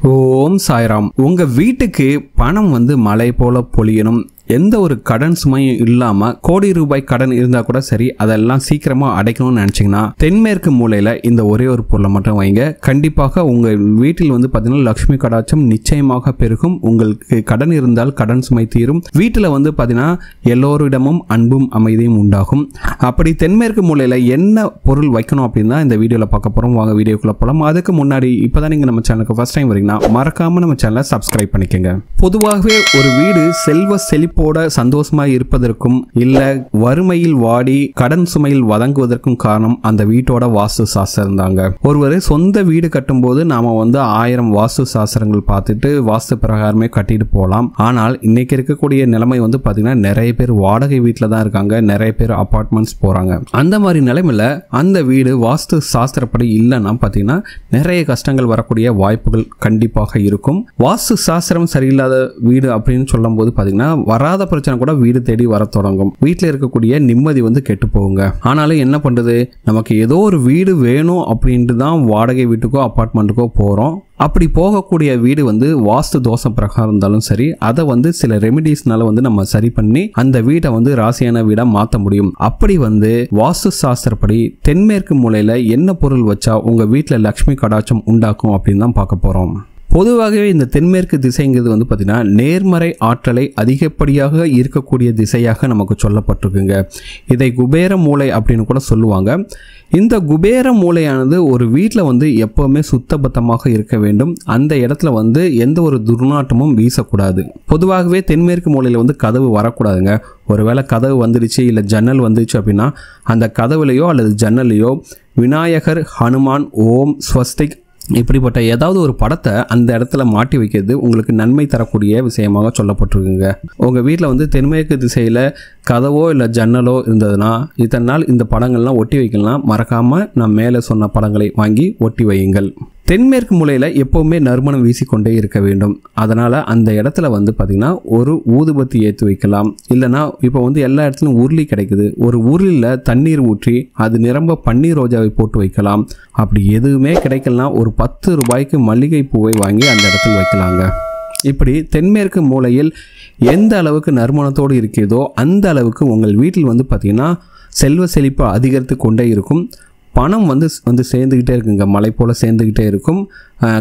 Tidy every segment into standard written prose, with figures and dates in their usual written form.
ஓம் சாய்ராம். உங்க வீட்டுக்கு பணம் மழை போல பொழியணும், எந்த ஒரு கடன் சுமையும் இல்லாம கோடி ரூபாய் கடன் இருந்தா கூட சரி, அதெல்லாம் சீக்கிரமா அடைக்கணும்னு நினைச்சீங்கன்னா தென்மேற்கு மூலையில இந்த ஒரே ஒரு பொருளை மட்டும் வைங்க. கண்டிப்பாக உங்க வீட்டில் பாத்தீங்கன்னா லட்சுமி கடாட்சம் நிச்சயமாக பெருகும். உங்களுக்கு கடன் இருந்தால் கடன் சுமை தீரும். வீட்டுல பாத்தீங்கன்னா எல்லோரிடமும் அன்பும் அமைதியும் உண்டாகும். அப்படி தென்மேற்கு மூலையில என்ன பொருள் வைக்கணும் அப்படின்னா இந்த வீடியோல பார்க்க போறோம். வாங்க வீடியோக்குள்ள போலாம். அதுக்கு முன்னாடி இப்பதான் நீங்க நம்ம சேனலுக்கு ஃபர்ஸ்ட் டைம் வரீங்கன்னா மறக்காம நம்ம சேனலை சப்ஸ்கிரைப் பண்ணிக்கங்க. பொதுவாகவே ஒரு வீடு செல்வ செழிப்போட சந்தோஷமா இருப்பதற்கும் இல்ல வறுமையில் வாடி கடன் சுமையில் வதங்குவதற்கும் காரணம் அந்த வீட்டோட வாஸ்து சாஸ்திரம் தாங்க. ஒருவர் சொந்த வீடு கட்டும் போது நாம 1000 வாஸ்து சாஸ்திரங்கள் பார்த்துட்டு வாஸ்து பிரகாரமே கட்டிட்டு போலாம். ஆனால் இன்னைக்கு இருக்கக்கூடிய நிலைமை பாத்தீங்கன்னா நிறைய பேர் வாடகை வீட்டுல தான் இருக்காங்க, நிறைய பேர் அபார்ட்மெண்ட்ஸ் போறாங்க. அந்த மாதிரி நிலைமையில அந்த வீடு வாஸ்து சாஸ்திரப்படி இல்லைன்னா பாத்தீங்கன்னா நிறைய கஷ்டங்கள் வரக்கூடிய வாய்ப்புகள் கண்டிப்பாக இருக்கும். வாஸ்து சாஸ்திரம் சரியில்லாத வீடு அப்படின்னு சொல்லும் போது பாத்தீங்கன்னா வராத பிரச்சனை கூட வீடு தேடி வர தொடங்கும். வீட்டில் இருக்கக்கூடிய நிம்மதி கெட்டு போகுங்க. ஆனாலும் என்ன பண்றது, நமக்கு ஏதோ ஒரு வீடு வேணும் அப்படின்ட்டு தான் வாடகை வீட்டுக்கோ அபார்ட்மெண்ட்டுக்கோ போறோம். அப்படி போகக்கூடிய வீடு வாஸ்து தோஷம் பிரகாரம் இருந்தாலும் சரி, அதை சில ரெமிடிஸ்னால நம்ம சரி பண்ணி அந்த வீட்டை ராசியான வீடா மாற்ற முடியும். அப்படி வாஸ்து சாஸ்திரப்படி தென்மேற்கு மூலையில என்ன பொருள் வச்சா உங்க வீட்டில் லட்சுமி கடாட்சம் உண்டாக்கும் அப்படின்னு தான் பார்க்க போறோம். பொதுவாகவே இந்த தென்மேற்கு திசைங்கிறது பார்த்தீங்கன்னா நேர்மறை ஆற்றலை அதிகப்படியாக இருக்கக்கூடிய திசையாக நமக்கு சொல்லப்பட்டிருக்குங்க. இதை குபேர மூலை அப்படின்னு கூட சொல்லுவாங்க. இந்த குபேர மூலையானது ஒரு வீட்டில் எப்பவுமே சுத்தபத்தமாக இருக்க வேண்டும். அந்த இடத்துல எந்த ஒரு துர்நாற்றமும் வீசக்கூடாது. பொதுவாகவே தென்மேற்கு மூலையில் கதவு வரக்கூடாதுங்க. ஒருவேளை கதவு வந்துடுச்சு இல்லை ஜன்னல் வந்துடுச்சு அப்படின்னா அந்த கதவுலையோ அல்லது ஜன்னலையோ விநாயகர், ஹனுமான், ஓம், ஸ்வஸ்திக் இப்படிப்பட்ட ஏதாவது ஒரு படத்தை அந்த இடத்துல மாட்டி வைக்கிறது உங்களுக்கு நன்மை தரக்கூடிய விஷயமாக சொல்லப்பட்டிருக்குங்க. உங்கள் வீட்டில் தென்மேற்கு திசையில் கதவோ இல்லை ஜன்னலோ இருந்ததுன்னா இத்தனை நாள் இந்த படங்கள்லாம் ஒட்டி வைக்கலாம். மறக்காமல் நான் மேலே சொன்ன படங்களை வாங்கி ஒட்டி வையுங்கள். தென்மேற்கு மூலையில் எப்போவுமே நறுமணம் வீசிக்கொண்டே இருக்க வேண்டும். அதனால் அந்த இடத்துல பார்த்திங்கன்னா ஒரு ஊதுபத்தி ஏற்றி வைக்கலாம். இல்லைனா இப்போ எல்லா இடத்துலையும் உருளி கிடைக்குது. ஒரு உருளியில் தண்ணீர் ஊற்றி அது நிரம்ப பன்னீர் ரோஜாவை போட்டு வைக்கலாம். அப்படி எதுவுமே கிடைக்கலாம், ஒரு 10 ரூபாய்க்கு மல்லிகை பூவை வாங்கி அந்த இடத்துல வைக்கலாங்க. இப்படி தென்மேற்கு மூலையில் எந்த அளவுக்கு நறுமணத்தோடு இருக்கிறதோ அந்த அளவுக்கு உங்கள் வீட்டில் பார்த்திங்கன்னா செல்வ செழிப்பு அதிகரித்து கொண்டே இருக்கும். பணம் சேர்ந்துக்கிட்டே இருக்குங்க, மலை போல் சேர்ந்துக்கிட்டே இருக்கும்.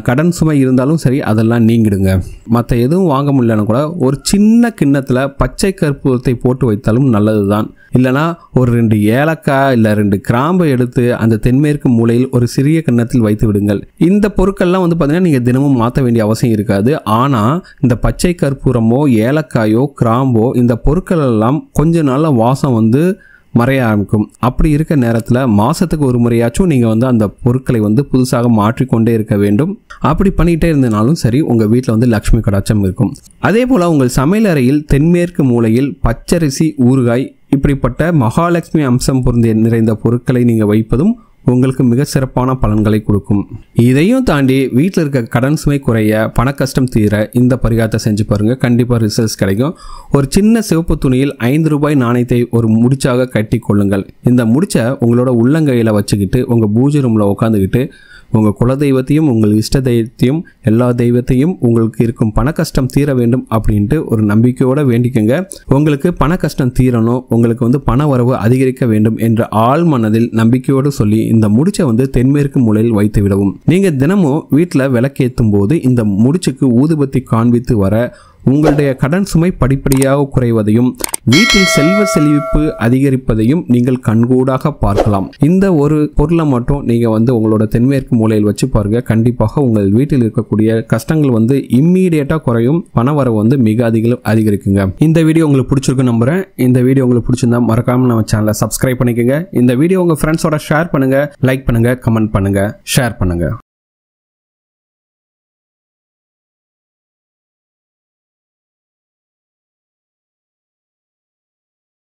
கடன் சுமை இருந்தாலும் சரி அதெல்லாம் நீங்கிடுங்க. மற்ற எதுவும் வாங்க முடியலன்னா கூட ஒரு சின்ன கிண்ணத்தில் பச்சை கற்பூரத்தை போட்டு வைத்தாலும் நல்லது தான். இல்லைனா ஒரு 2 ஏலக்காய் இல்லை 2 கிராம்பை எடுத்து அந்த தென்மேற்கு மூலையில் ஒரு சிறிய கிண்ணத்தில் வைத்து விடுங்கள். இந்த பொருட்கள்லாம் பார்த்தீங்கன்னா நீங்கள் தினமும் மாற்ற வேண்டிய அவசியம் இருக்காது. ஆனால் இந்த பச்சை கற்பூரமோ ஏலக்காயோ கிராம்போ இந்த பொருட்கள் எல்லாம் கொஞ்ச நாள் வாசம் மறைய ஆரம்பிக்கும். அப்படி இருக்க நேரத்தில் மாதத்துக்கு ஒரு முறையாச்சும் நீங்கள் அந்த பொருட்களை புதுசாக மாற்றிக்கொண்டே இருக்க வேண்டும். அப்படி பண்ணிகிட்டே இருந்தனாலும் சரி உங்கள் வீட்டில் லட்சுமி கடாட்சம் இருக்கும். அதே போல் உங்கள் சமையல் அறையில் தென்மேற்கு மூலையில் பச்சரிசி, ஊறுகாய் இப்படிப்பட்ட மகாலட்சுமி அம்சம் பொருந்திய நிறைந்த பொருட்களை நீங்கள் வைப்பதும் உங்களுக்கு மிக சிறப்பான பலன்களை கொடுக்கும். இதையும் தாண்டி வீட்டில் இருக்க கடன் சுமை குறைய, பண கஷ்டம் தீர இந்த பரிகாரத்தை செஞ்சு பாருங்க. கண்டிப்பாக ரிசல்ட்ஸ் கிடைக்கும். ஒரு சின்ன சிவப்பு துணியில் 5 ரூபாய் நாணயத்தை ஒரு முடிச்சாக கட்டி கொள்ளுங்கள். இந்த முடிச்சை உங்களோட உள்ளங்கையில் வச்சுக்கிட்டு உங்கள் பூஜை ரூமில் உட்காந்துக்கிட்டு உங்கள் குலதெய்வத்தையும் உங்கள் இஷ்ட தெய்வத்தையும் எல்லா தெய்வத்தையும் உங்களுக்கு இருக்கும் பண கஷ்டம் தீர வேண்டும் அப்படின்ட்டு ஒரு நம்பிக்கையோடு வேண்டிக்கங்க. உங்களுக்கு பண கஷ்டம் தீரணும், உங்களுக்கு பண வரவு அதிகரிக்க வேண்டும் என்ற ஆழ் மனதில் நம்பிக்கையோடு சொல்லி இந்த முடிச்சை தென்மேற்கு மூலையில் வைத்து விடவும். நீங்கள் தினமும் வீட்டில் விளக்கேற்றும் போது இந்த முடிச்சுக்கு ஊதுபத்தி காண்பித்து வர உங்களுடைய கடன் சுமை படிப்படியாக குறைவதையும் வீட்டில் செல்வ செழிப்பு அதிகரிப்பதையும் நீங்கள் கண்கூடாக பார்க்கலாம். இந்த ஒரு பொருளை மட்டும் நீங்கள் உங்களோட தென்மேற்கு மூலையில் வச்சு பாருங்க. கண்டிப்பாக உங்கள் வீட்டில் இருக்கக்கூடிய கஷ்டங்கள் இம்மீடியட்டாக குறையும், பண வரவு மிக அதிகரிக்குங்க. இந்த வீடியோ உங்களுக்கு பிடிச்சிருக்கு நம்புறேன். இந்த வீடியோ உங்களுக்கு பிடிச்சிருந்தா மறக்காம நம்ம சேனலை சப்ஸ்கிரைப் பண்ணிக்கோங்க. இந்த வீடியோ உங்க ஃப்ரெண்ட்ஸோட ஷேர் பண்ணுங்க, லைக் பண்ணுங்க, கமெண்ட் பண்ணுங்க, ஷேர் பண்ணுங்க.